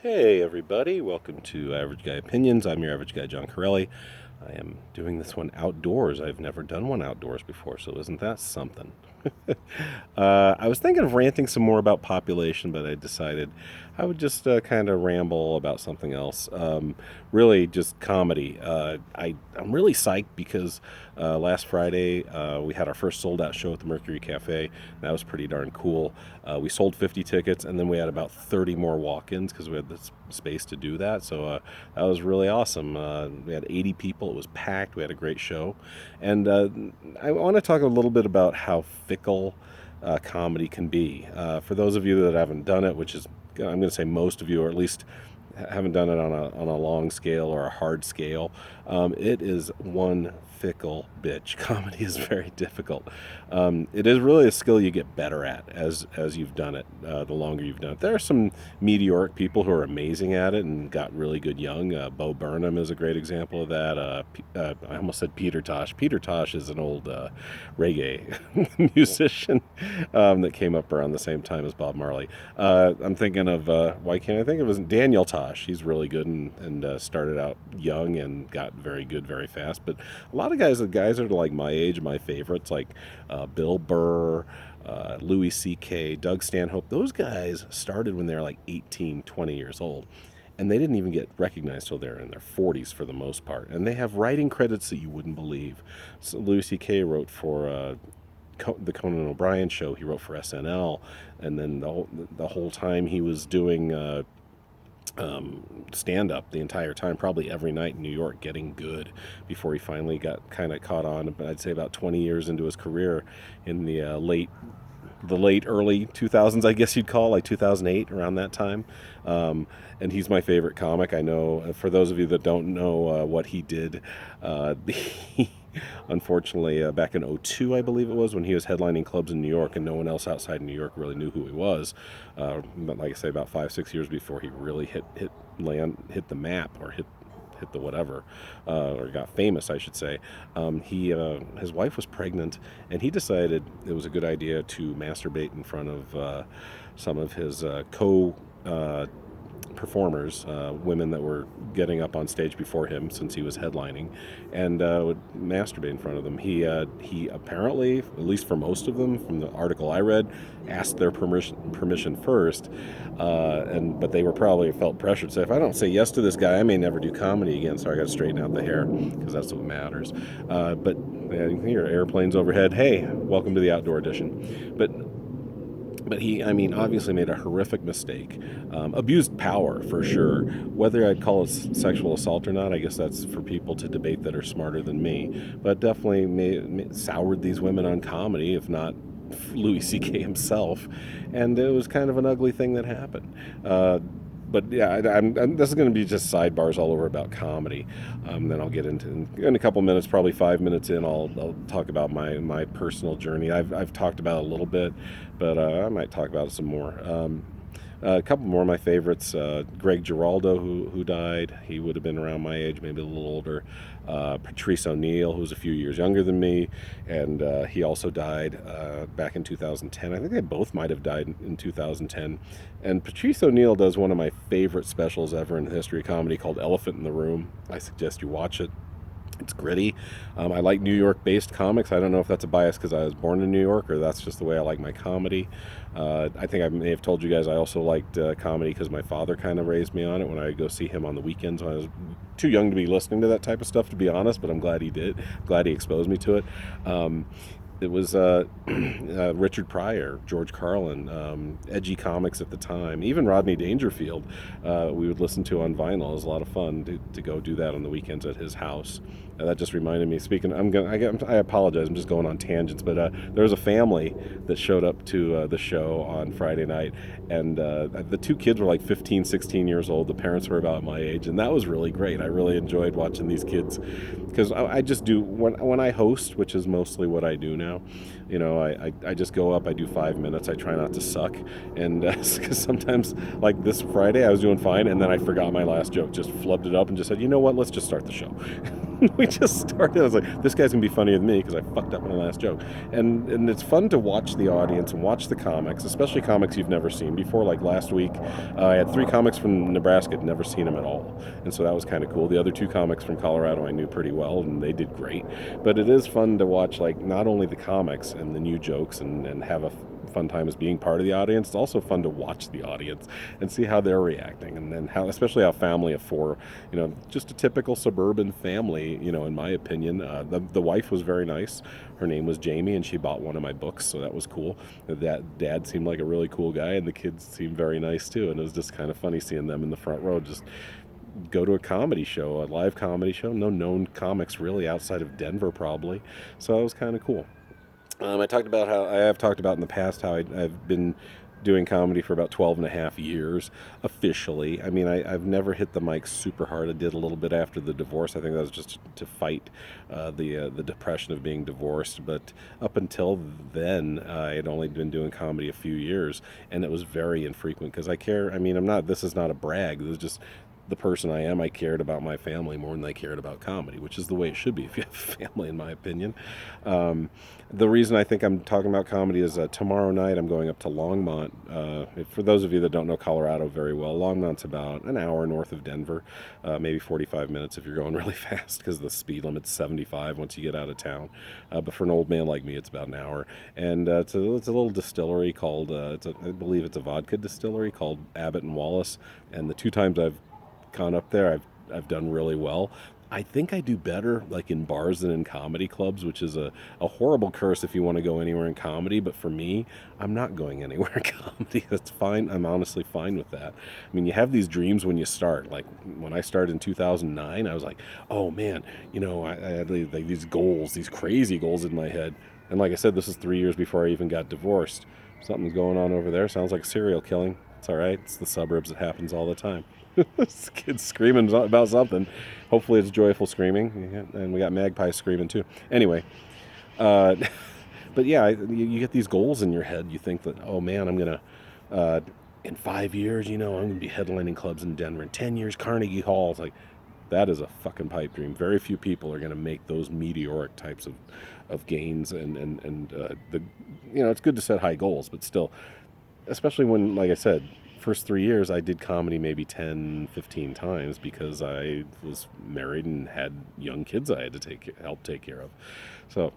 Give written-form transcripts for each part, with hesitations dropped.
Hey everybody, welcome to Average Guy Opinions. I'm your average guy, John Corelli. I am doing this one outdoors. I've never done one outdoors before, so isn't that something? I was thinking of ranting some more about population, but I decided I would just kind of ramble about something else. Really, just comedy. I'm really psyched because last Friday we had our first sold out show at the Mercury Cafe. That was pretty darn cool. We sold 50 tickets, and then we had about 30 more walk-ins because we had the space to do that. So that was really awesome. We had 80 people. It was packed. We had a great show, and I want to talk a little bit about how fickle comedy can be. For those of you that haven't done it, which is I'm going to say most of you, or at least haven't done it on a long scale or a hard scale, it is one fickle bitch. Comedy is very difficult. It is really a skill you get better at as you've done it. The longer you've done it, there are some meteoric people who are amazing at it and got really good young. Bo Burnham is a great example of that. I almost said Peter Tosh. Peter Tosh is an old reggae musician that came up around the same time as Bob Marley. I'm thinking of why can't I think of his Daniel Tosh? He's really good and started out young and got very good very fast. But a lot of the guys that are like my age, my favorites, like Bill Burr, Louis C.K., Doug Stanhope, those guys started when they were like 18, 20 years old. And they didn't even get recognized till they're in their 40s for the most part. And they have writing credits that you wouldn't believe. So Louis C.K. wrote for the Conan O'Brien show. He wrote for SNL. And then the whole time he was doing stand up the entire time, probably every night in New York, getting good before he finally got kind of caught on. But I'd say about 20 years into his career in the early 2000s, I guess you'd call, like 2008, around that time. And he's my favorite comic. I know, for those of you that don't know what he did, he, unfortunately, back in '02, I believe it was, when he was headlining clubs in New York and no one else outside New York really knew who he was. But like I say, about 5-6 years before he really hit the map, or hit the whatever, or got famous, I should say. His wife was pregnant, and he decided it was a good idea to masturbate in front of some of his performers, women that were getting up on stage before him since he was headlining, and would masturbate in front of them. He apparently, at least for most of them, from the article I read, asked their permission first, but they were probably felt pressured. So if I don't say yes to this guy, I may never do comedy again. So I got to straighten out the hair because that's what matters. But you can hear airplanes overhead. Hey, welcome to the outdoor edition. But he, I mean, obviously made a horrific mistake. Abused power, for sure. Whether I'd call it sexual assault or not, I guess that's for people to debate that are smarter than me. But definitely soured these women on comedy, if not Louis C.K. himself. And it was kind of an ugly thing that happened. But yeah, this is going to be just sidebars all over about comedy. Then I'll get into, in a couple minutes, probably 5 minutes in, I'll talk about my personal journey. I've talked about it a little bit, but I might talk about it some more. A couple more of my favorites. Greg Giraldo, who died. He would have been around my age, maybe a little older. Patrice O'Neal, who's a few years younger than me, and he also died back in 2010. I think they both might have died in 2010. And Patrice O'Neal does one of my favorite specials ever in the history of comedy called Elephant in the Room. I suggest you watch it. It's gritty. I like New York-based comics. I don't know if that's a bias because I was born in New York, or that's just the way I like my comedy. I think I may have told you guys I also liked comedy because my father kind of raised me on it when I go see him on the weekends. When I was too young to be listening to that type of stuff, to be honest, but I'm glad he did. Glad he exposed me to it. It was Richard Pryor, George Carlin, edgy comics at the time. Even Rodney Dangerfield, we would listen to on vinyl. It was a lot of fun to go do that on the weekends at his house. That just reminded me. Speaking, I apologize. I'm just going on tangents, but there was a family that showed up to the show on Friday night, and the two kids were like 15, 16 years old. The parents were about my age, and that was really great. I really enjoyed watching these kids because I just do when I host, which is mostly what I do now. You know, I just go up, I do 5 minutes, I try not to suck, and because sometimes, like this Friday, I was doing fine, and then I forgot my last joke, just flubbed it up, and just said, you know what, let's just start the show. We just started. I was like, this guy's gonna be funnier than me because I fucked up my last joke. And it's fun to watch the audience and watch the comics, especially comics you've never seen before. Like last week, I had 3 comics from Nebraska, had never seen them at all, and so that was kind of cool. The other 2 comics from Colorado I knew pretty well, and they did great. But it is fun to watch, like, not only the comics and the new jokes and have a fun time as being part of the audience. It's also fun to watch the audience and see how they're reacting, and then how, especially how family of 4, just a typical suburban family, in my opinion. The wife was very nice. Her name was Jamie, and she bought one of my books, so that was cool. That dad seemed like a really cool guy, and the kids seemed very nice too, and it was just kind of funny seeing them in the front row just go to a comedy show, a live comedy show. No known comics really outside of Denver, probably. So it was kind of cool. I have talked about in the past how I've been doing comedy for about 12 and a half years officially. I mean, I've never hit the mic super hard. I did a little bit after the divorce. I think that was just to fight the depression of being divorced. But up until then, I had only been doing comedy a few years, and it was very infrequent because I care. I mean, this is not a brag. This is just the person I am. I cared about my family more than I cared about comedy, which is the way it should be if you have a family, in my opinion. The reason I think I'm talking about comedy is tomorrow night I'm going up to Longmont. For those of you that don't know Colorado very well, Longmont's about an hour north of Denver, maybe 45 minutes if you're going really fast because the speed limit's 75 once you get out of town. But for an old man like me, it's about an hour. And it's a little distillery called, I believe it's a vodka distillery called Abbott and Wallace. And the 2 times I've gone up there, I've done really well. I think I do better like in bars than in comedy clubs, which is a horrible curse if you want to go anywhere in comedy. But for me, I'm not going anywhere in comedy. That's fine. I'm honestly fine with that. I mean, you have these dreams when you start. Like when I started in 2009, I was like, oh man, I had like these goals, these crazy goals in my head. And like I said, this is 3 years before I even got divorced. Something's going on over there. Sounds like serial killing. It's all right. It's the suburbs. It happens all the time. This kid's screaming about something. Hopefully it's joyful screaming. And we got magpies screaming too. Anyway, but yeah, you get these goals in your head. You think that, oh man, I'm going to, in 5 years, I'm going to be headlining clubs in Denver. In 10 years, Carnegie Hall. It's like, that is a fucking pipe dream. Very few people are going to make those meteoric types of gains. And it's good to set high goals, but still, especially when, like I said, first 3 years I did comedy maybe 10, 15 times because I was married and had young kids I had to help take care of. So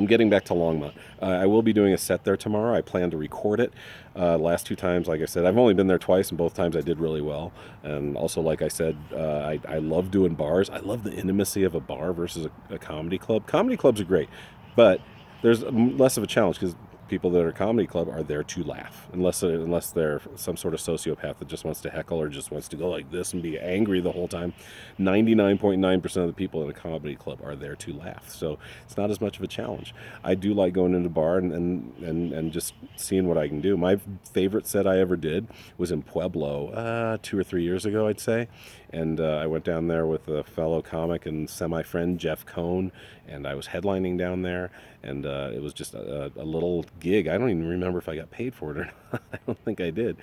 getting back to Longmont, I will be doing a set there tomorrow. I plan to record it. Last 2 times, like I said, I've only been there twice, and both times I did really well. And also, like I said, I love doing bars. I love the intimacy of a bar versus a comedy club. Comedy clubs are great, but there's less of a challenge because people that are comedy club are there to laugh, unless they're some sort of sociopath that just wants to heckle or just wants to go like this and be angry the whole time. 99.9% of the people in a comedy club are there to laugh, so it's not as much of a challenge. I do like going into a bar and just seeing what I can do. My favorite set I ever did was in Pueblo 2 or 3 years ago, I'd say. And I went down there with a fellow comic and semi-friend, Jeff Cohn, and I was headlining down there, and it was just a little gig. I don't even remember if I got paid for it or not. I don't think I did,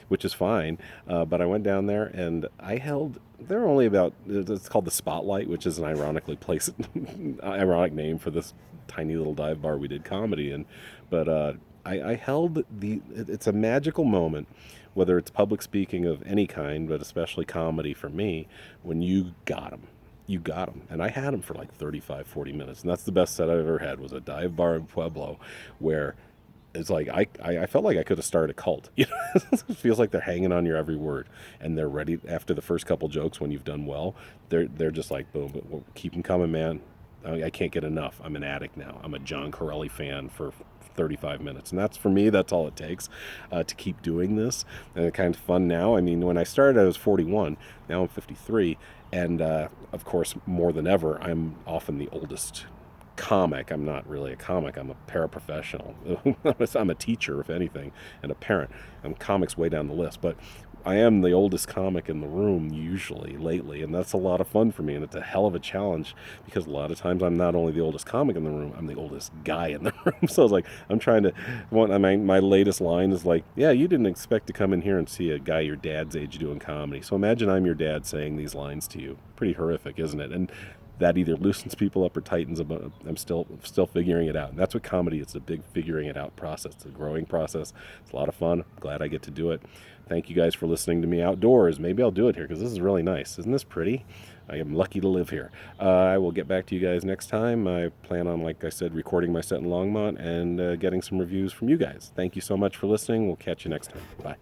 which is fine. But I went down there, and there were only about, it's called the Spotlight, which is an ironic name for this tiny little dive bar we did comedy in. But I held it's a magical moment, whether it's public speaking of any kind, but especially comedy for me, when you got them. You got them. And I had them for like 35, 40 minutes. And that's the best set I've ever had, was a dive bar in Pueblo where it's like I felt like I could have started a cult. It feels like they're hanging on your every word, and they're ready after the first couple jokes when you've done well. They're just like, boom, but keep them coming, man. I can't get enough. I'm an addict now. I'm a John Corelli fan for 35 minutes. And for me, that's all it takes to keep doing this. And it's kind of fun now. I mean, when I started, I was 41. Now I'm 53. And of course, more than ever, I'm often the oldest comic. I'm not really a comic. I'm a paraprofessional. I'm a teacher, if anything, and a parent. Comic's way down the list. But I am the oldest comic in the room usually lately, and that's a lot of fun for me, and it's a hell of a challenge because a lot of times I'm not only the oldest comic in the room, I'm the oldest guy in the room. So it's like I'm trying to. My latest line is like, "Yeah, you didn't expect to come in here and see a guy your dad's age doing comedy. So imagine I'm your dad saying these lines to you. Pretty horrific, isn't it?" And that either loosens people up or tightens them up. I'm still figuring it out. And that's what comedy is, it's a big figuring it out process. It's a growing process. It's a lot of fun. I'm glad I get to do it. Thank you guys for listening to me outdoors. Maybe I'll do it here because this is really nice. Isn't this pretty? I am lucky to live here. I will get back to you guys next time. I plan on, like I said, recording my set in Longmont and getting some reviews from you guys. Thank you so much for listening. We'll catch you next time. Bye.